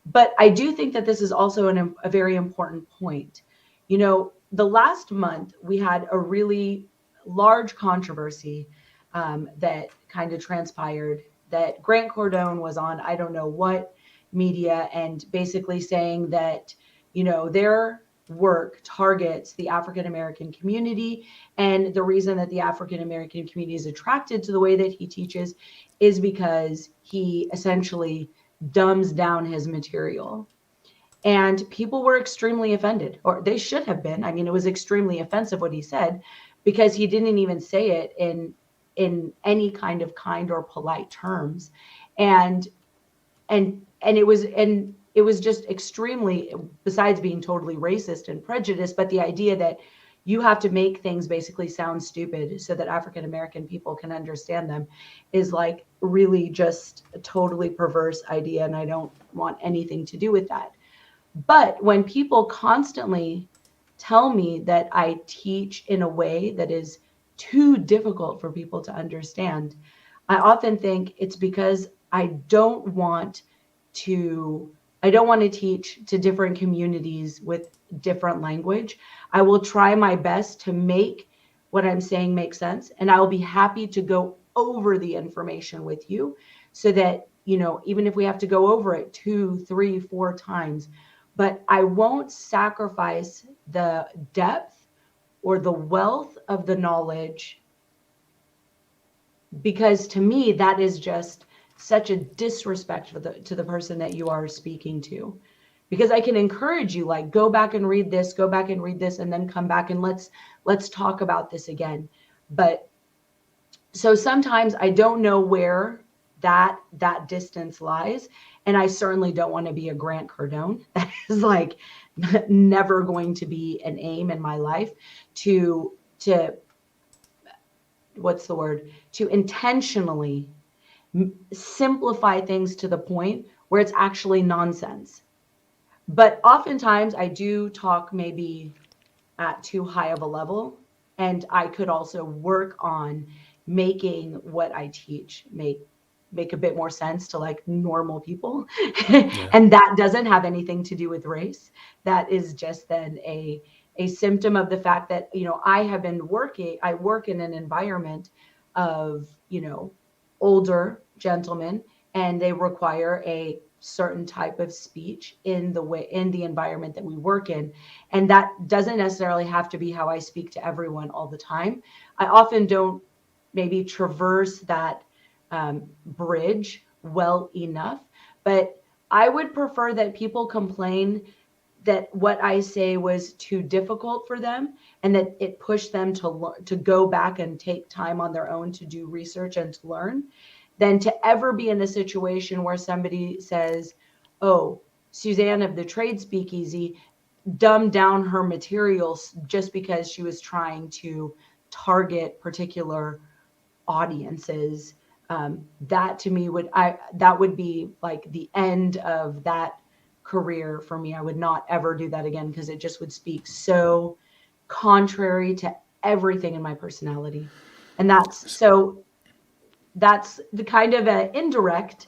But I do think that this is also a very important point. The last month we had a really large controversy that kind of transpired, that Grant Cardone was on, I don't know what media and basically saying that, their work targets the African American community. And the reason that the African American community is attracted to the way that he teaches is because he essentially dumbs down his material. And people were extremely offended, or they should have been. I mean, it was extremely offensive what he said, because he didn't even say it in any kind or polite terms. And it was just extremely, besides being totally racist and prejudiced, but the idea that you have to make things basically sound stupid so that African American people can understand them is like really just a totally perverse idea, and I don't want anything to do with that. But when people constantly tell me that I teach in a way that is too difficult for people to understand, I often think it's because to I don't want to teach to different communities with different language. I will try my best to make what I'm saying make sense, and I will be happy to go over the information with you so that, even if we have to go over it 2, 3, 4 times, but I won't sacrifice the depth or the wealth of the knowledge, because to me that is just such a disrespect to the person that you are speaking to. Because I can encourage you, like, go back and read this, and then come back and let's talk about this again. But so sometimes I don't know where that distance lies, and I certainly don't want to be a Grant Cardone. That is like never going to be an aim in my life to what's the word, to intentionally simplify things to the point where it's actually nonsense. But oftentimes I do talk maybe at too high of a level, and I could also work on making what I teach make a bit more sense to like normal people. Yeah. And that doesn't have anything to do with race. That is just then a symptom of the fact that, I work in an environment of, older gentlemen, and they require a certain type of speech in the environment that we work in. And that doesn't necessarily have to be how I speak to everyone all the time. I often don't maybe traverse that bridge well enough, but I would prefer that people complain that what I say was too difficult for them, and that it pushed them to go back and take time on their own to do research and to learn, than to ever be in a situation where somebody says, oh, Suzanne of the Trade Speakeasy dumbed down her materials just because she was trying to target particular audiences. That to me that would be like the end of that career for me. I would not ever do that again, because it just would speak so contrary to everything in my personality. And that's the kind of an indirect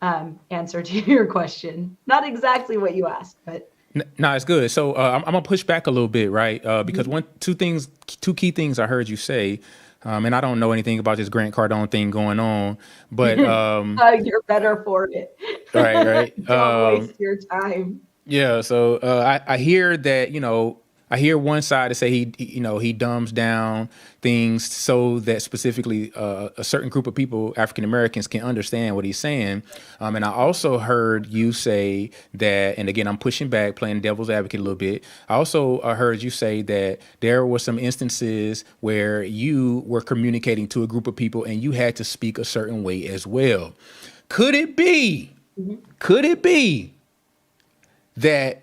answer to your question. Not exactly what you asked, but No, it's good. So I'm gonna push back a little bit, right? Because two key things I heard you say, and I don't know anything about this Grant Cardone thing going on, but you're better for it. right. Don't waste your time. Yeah. So I hear that, I hear one side to say he dumbs down things so that specifically a certain group of people, African Americans, can understand what he's saying. And I also heard you say that, and again, I'm pushing back, playing devil's advocate a little bit. I also heard you say that there were some instances where you were communicating to a group of people and you had to speak a certain way as well. Could it be? Mm-hmm. Could it be that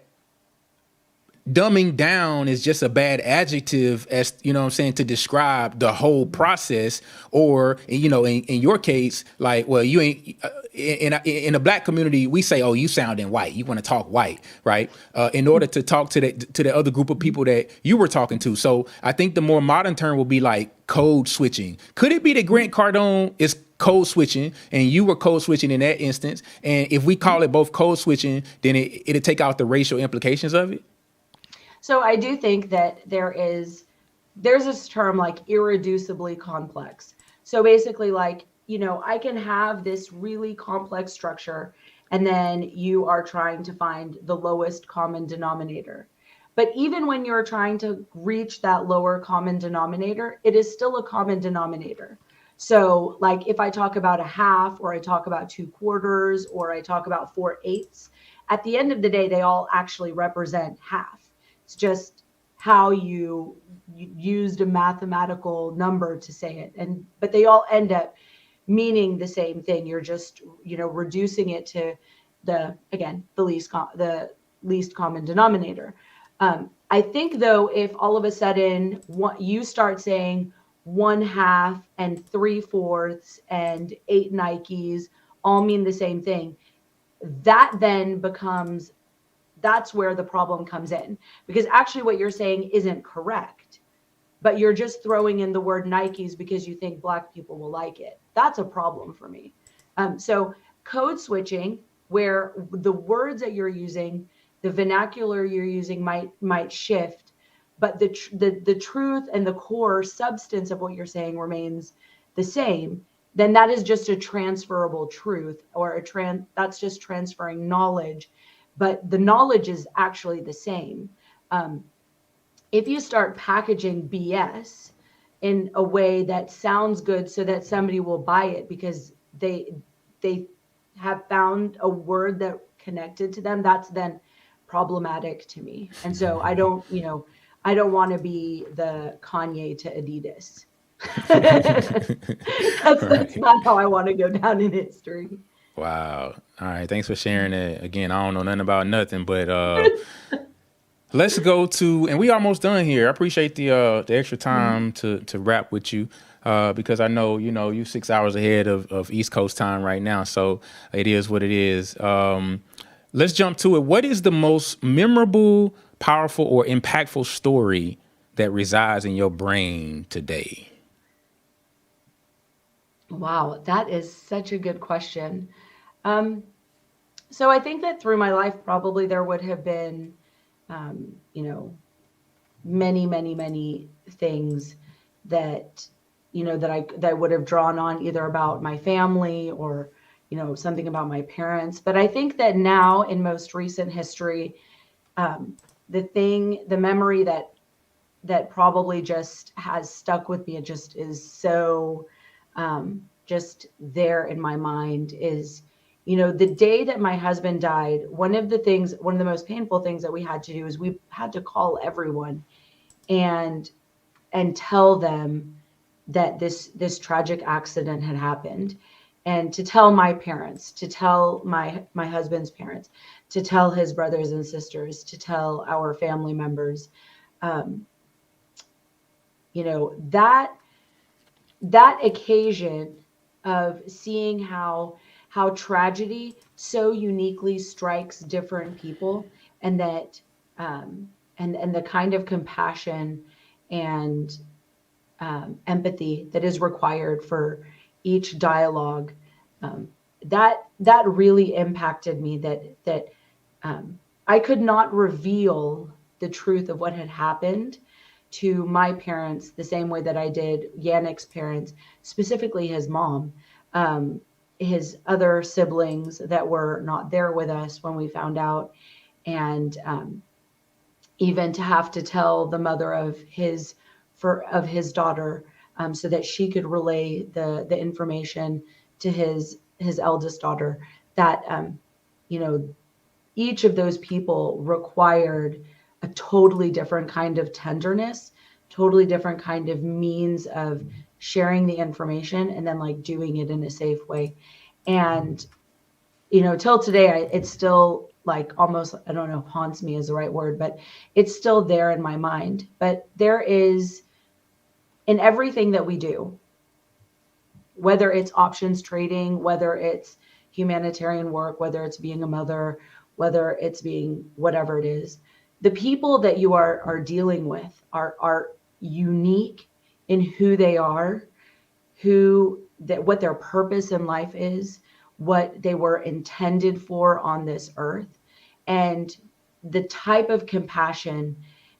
dumbing down is just a bad adjective, as you know what I'm saying, to describe the whole process? Or, in your case, like, well, you ain't in a black community, we say, oh, you sounding white, you want to talk white, right? In order to talk to the other group of people that you were talking to. So I think the more modern term will be like code switching. Could it be that Grant Cardone is code switching and you were code switching in that instance? And if we call it both code switching, then it'll take out the racial implications of it? So I do think that there's this term like irreducibly complex. So basically, like, I can have this really complex structure, and then you are trying to find the lowest common denominator. But even when you're trying to reach that lower common denominator, it is still a common denominator. So like if I talk about a half, or I talk about 2/4, or I talk about 4/8, at the end of the day, they all actually represent half. It's just how you used a mathematical number to say it. But they all end up meaning the same thing. You're just, reducing it to the least common denominator. I think though, if all of a sudden you start saying 1/2 and 3/4 and 8 Nikes all mean the same thing, that then becomes, that's where the problem comes in, because actually what you're saying isn't correct, but you're just throwing in the word Nikes because you think Black people will like it. That's a problem for me. So code switching, where the words that you're using, the vernacular you're using might shift, but the truth and the core substance of what you're saying remains the same, then that is just a transferable truth, or that's just transferring knowledge, but the knowledge is actually the same. If you start packaging BS in a way that sounds good so that somebody will buy it because they have found a word that connected to them, that's then problematic to me. And so I don't want to be the Kanye to Adidas. That's not how I want to go down in history. Wow. All right. Thanks for sharing that. Again, I don't know nothing about nothing, but let's go to, and we almost done here. I appreciate the extra time to wrap with you, because I know, you 6 hours ahead of East Coast time right now. So it is what it is. Let's jump to it. What is the most memorable, powerful, or impactful story that resides in your brain today? Wow, that is such a good question. So I think that through my life, probably there would have been, many, many, many things that, that would have drawn on, either about my family or, something about my parents. But I think that now, in most recent history, the memory that probably just has stuck with me, it just is so just there in my mind, is, the day that my husband died, one of the most painful things that we had to do is we had to call everyone and tell them that this tragic accident had happened, and to tell my parents, to tell my husband's parents, to tell his brothers and sisters, to tell our family members. That occasion of seeing how tragedy so uniquely strikes different people, and that and the kind of compassion and empathy that is required for each dialogue, that really impacted me, that I could not reveal the truth of what had happened to my parents the same way that I did Yannick's parents, specifically his mom, his other siblings that were not there with us when we found out, and even to have to tell the mother of his daughter, so that she could relay the information to his eldest daughter, that each of those people required a totally different kind of tenderness, totally different kind of means of sharing the information, and then like doing it in a safe way. And till today, it's still like almost, I don't know if haunts me is the right word, but it's still there in my mind. But there is, in everything that we do, whether it's options trading, whether it's humanitarian work, whether it's being a mother, whether it's being whatever it is, the people that you are dealing with are unique in who they are, what their purpose in life is, what they were intended for on this earth, and the type of compassion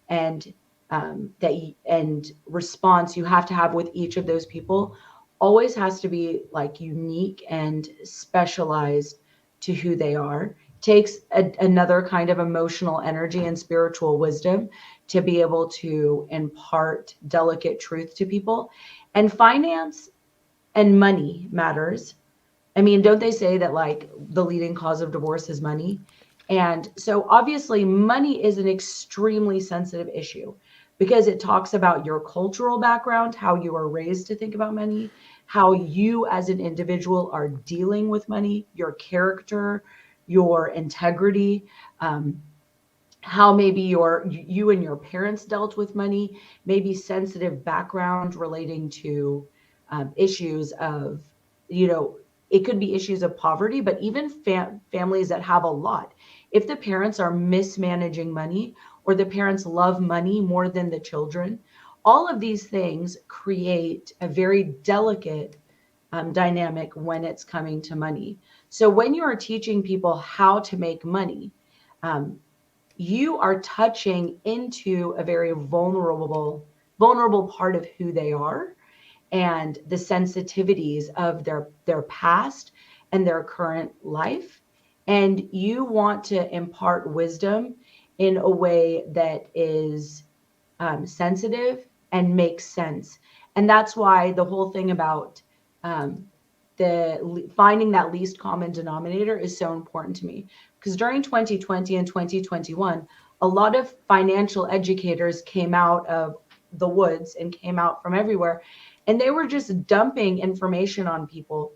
and and response you have to have with each of those people always has to be like unique and specialized to who they are. Takes another kind of emotional energy and spiritual wisdom to be able to impart delicate truth to people. And finance and money matters. I mean, don't they say that like the leading cause of divorce is money? And so obviously money is an extremely sensitive issue because it talks about your cultural background, how you are raised to think about money, how you as an individual are dealing with money, your character, your integrity, how maybe you and your parents dealt with money, maybe sensitive background relating to issues of, you know, it could be issues of poverty, but even families that have a lot. If the parents are mismanaging money or the parents love money more than the children, all of these things create a very delicate dynamic when it's coming to money. So when you are teaching people how to make money, um, you are touching into a very vulnerable part of who they are and the sensitivities of their past and their current life, and you want to impart wisdom in a way that is sensitive and makes sense. And that's why the whole thing about um, finding that least common denominator is so important to me, because during 2020 and 2021 a lot of financial educators came out of the woods and came out from everywhere, and they were just dumping information on people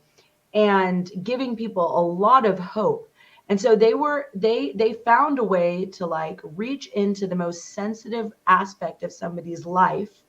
and giving people a lot of hope. And so they found a way to like reach into the most sensitive aspect of somebody's life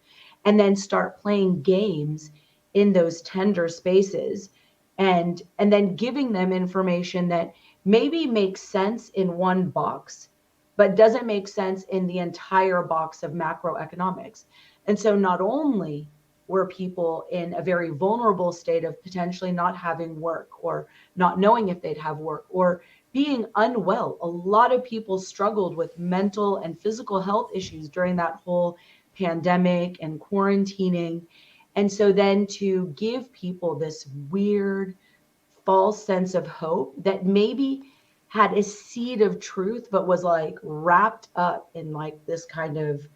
and then start playing games in those tender spaces, and then giving them information that maybe makes sense in one box but doesn't make sense in the entire box of macroeconomics. And so not only were people in a very vulnerable state of potentially not having work or not knowing if they'd have work or being unwell. A lot of people struggled with mental and physical health issues during that whole pandemic and quarantining. And so then to give people this weird false sense of hope that maybe had a seed of truth but was like wrapped up in like this kind of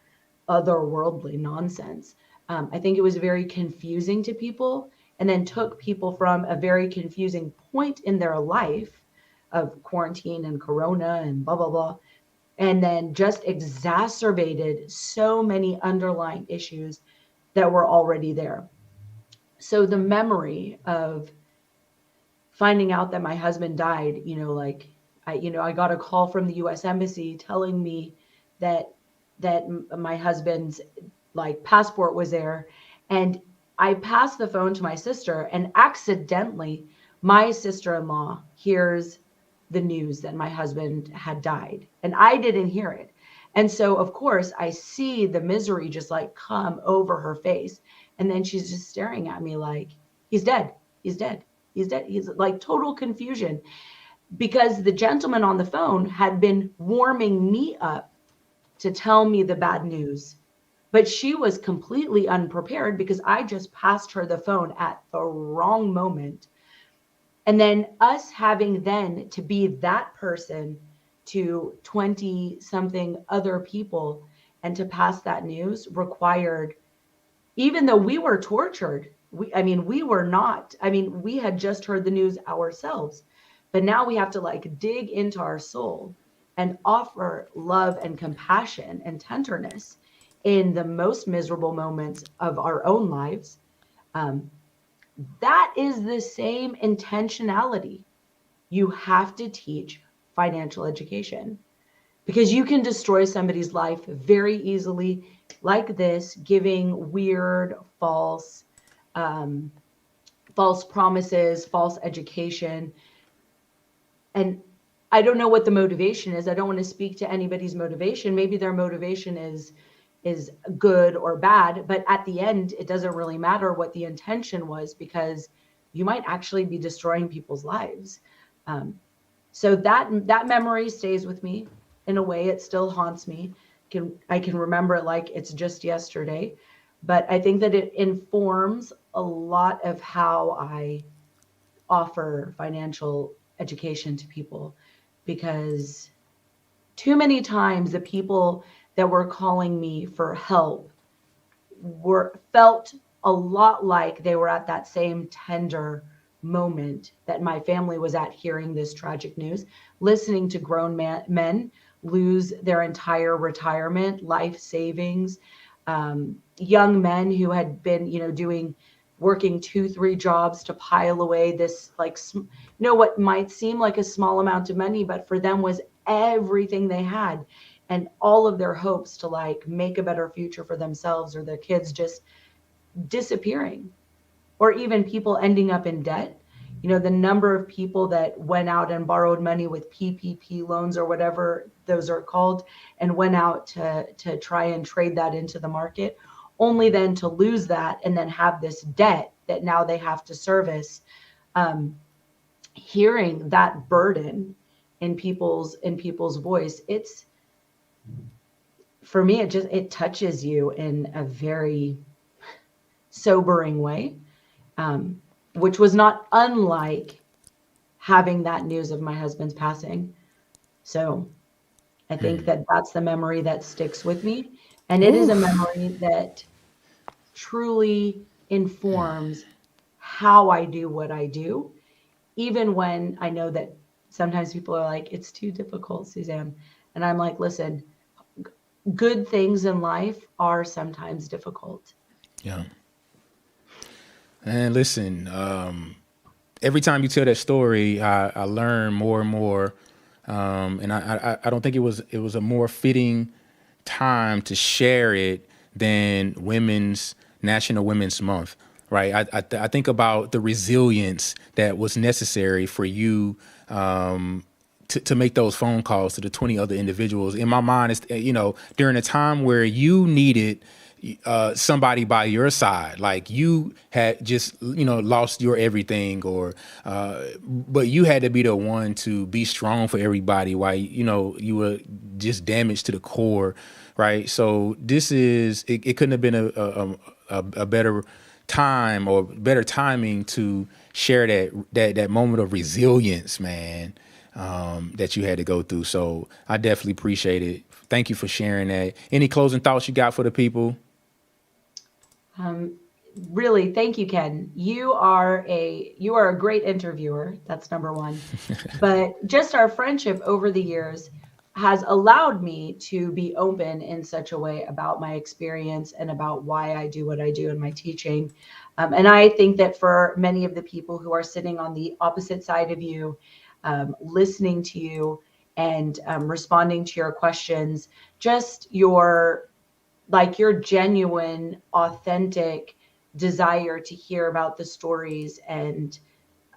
otherworldly nonsense. I think it was very confusing to people and then took people from a very confusing point in their life of quarantine and corona and blah, blah, blah, and then just exacerbated so many underlying issues that were already there. So the memory of finding out that my husband died, I got a call from the US embassy telling me that my husband's like passport was there, and I passed the phone to my sister, and accidentally my sister-in-law hears the news that my husband had died and I didn't hear it. And so of course I see the misery just like come over her face, and then she's just staring at me like, he's dead, he's dead, he's dead. He's like total confusion because the gentleman on the phone had been warming me up to tell me the bad news. But she was completely unprepared because I just passed her the phone at the wrong moment. And then us having then to be that person to 20 something other people and to pass that news required, even though we were tortured, we were not, we had just heard the news ourselves, but now we have to like dig into our soul and offer love and compassion and tenderness in the most miserable moments of our own lives. Um, that is the same intentionality you have to teach financial education, because you can destroy somebody's life very easily like this, giving weird um, false promises, false education. And I don't know what the motivation is. I don't want to speak to anybody's motivation. Maybe their motivation is good or bad, but at the end it doesn't really matter what the intention was, because you might actually be destroying people's lives. So that memory stays with me. In a way, it still haunts me. I can remember it like it's just yesterday, but I think that it informs a lot of how I offer financial education to people, because too many times the people that were calling me for help felt a lot like they were at that same tender moment that my family was at, hearing this tragic news, listening to grown men lose their entire retirement, life savings, young men who had been, working 2, 3 jobs to pile away this, like, what might seem like a small amount of money, but for them was everything they had, and all of their hopes to, like, make a better future for themselves or their kids just disappearing, or even people ending up in debt. The number of people that went out and borrowed money with PPP loans or whatever those are called, and went out to try and trade that into the market, only then to lose that and then have this debt that now they have to service. Hearing that burden in people's voice, it's, for me, it touches you in a very sobering way, which was not unlike having that news of my husband's passing. So I think that that's the memory that sticks with me. And it is a memory that truly informs how I do what I do, even when I know that sometimes people are like, it's too difficult, Suzanne. And I'm like, listen, good things in life are sometimes difficult. Yeah. And listen, every time you tell that story, I learn more and more. And I don't think it was a more fitting time to share it than National Women's Month, right? I think about the resilience that was necessary for you to make those phone calls to the 20 other individuals. In my mind, it's, during a time where you needed somebody by your side, like you had just, lost your everything, but you had to be the one to be strong for everybody while, you were just damaged to the core, right? So it couldn't have been a better time or better timing to share that moment of resilience, man, that you had to go through. So I definitely appreciate it. Thank you for sharing that. Any closing thoughts you got for the people? Really, thank you, Ken. You are a great interviewer. That's number one. But just our friendship over the years has allowed me to be open in such a way about my experience and about why I do what I do in my teaching. And I think that for many of the people who are sitting on the opposite side of you, listening to you and responding to your questions, just your genuine, authentic desire to hear about the stories and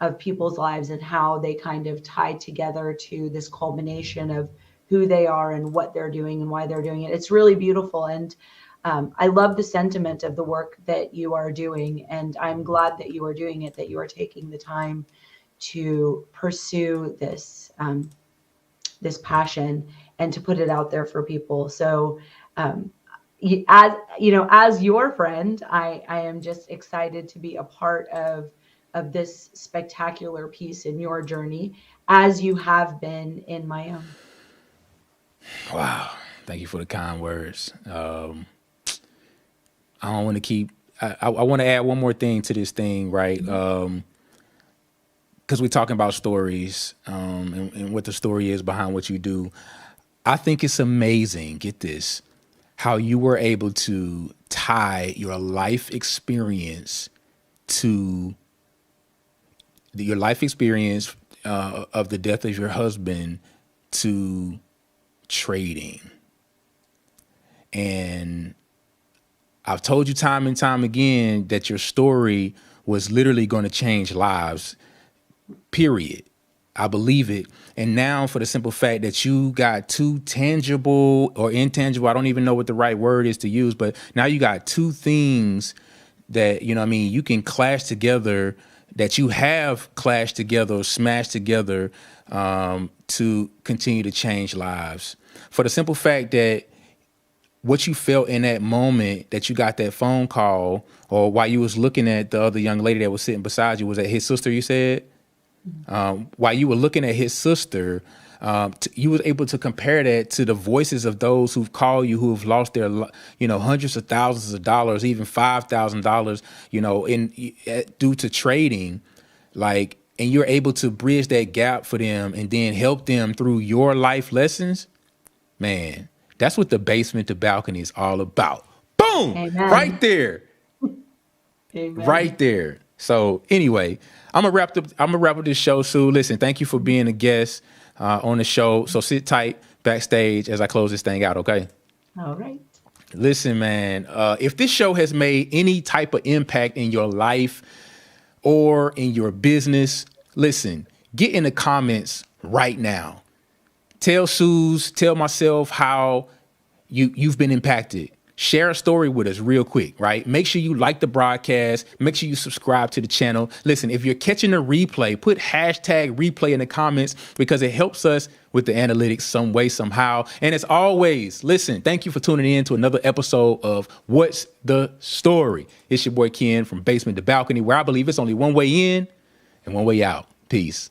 of people's lives and how they kind of tie together to this culmination of who they are and what they're doing and why they're doing it. It's really beautiful. And I love the sentiment of the work that you are doing. And I'm glad that you are doing it, that you are taking the time to pursue this, this passion and to put it out there for people. So, as your friend, I am just excited to be a part of this spectacular piece in your journey, as you have been in my own. Wow. Thank you for the kind words. I don't want to keep, I want to add one more thing to this thing, right? Because we're talking about stories and what the story is behind what you do. I think it's amazing, get this, how you were able to tie your life experience to your life experience of the death of your husband to trading. And I've told you time and time again that your story was literally going to change lives, period. I believe it. And now, for the simple fact that you got two tangible or intangible, I don't even know what the right word is to use, but now you got two things that, you can clash together, that you have clashed together or smashed together to continue to change lives. For the simple fact that what you felt in that moment that you got that phone call, or while you was looking at the other young lady that was sitting beside you, was that his sister, you said? While you were looking at his sister, you was able to compare that to the voices of those who've called you, who have lost their, hundreds of thousands of dollars, even $5,000, due to trading, like, and you're able to bridge that gap for them and then help them through your life lessons. Man, that's what the Basement to Balcony is all about. Boom! Amen. Right there. Amen. Right there. So anyway, I'm gonna wrap up this show, Sue. Listen, thank you for being a guest on the show. So sit tight backstage as I close this thing out, okay? All right. Listen, man, if this show has made any type of impact in your life or in your business, listen, get in the comments right now. Tell tell myself how you've been impacted. Share a story with us real quick, right? Make sure you like the broadcast. Make sure you subscribe to the channel. Listen, if you're catching the replay, put hashtag replay in the comments because it helps us with the analytics some way, somehow. And as always, listen, thank you for tuning in to another episode of What's the Story? It's your boy Ken from Basement to Balcony, where I believe it's only one way in and one way out. Peace.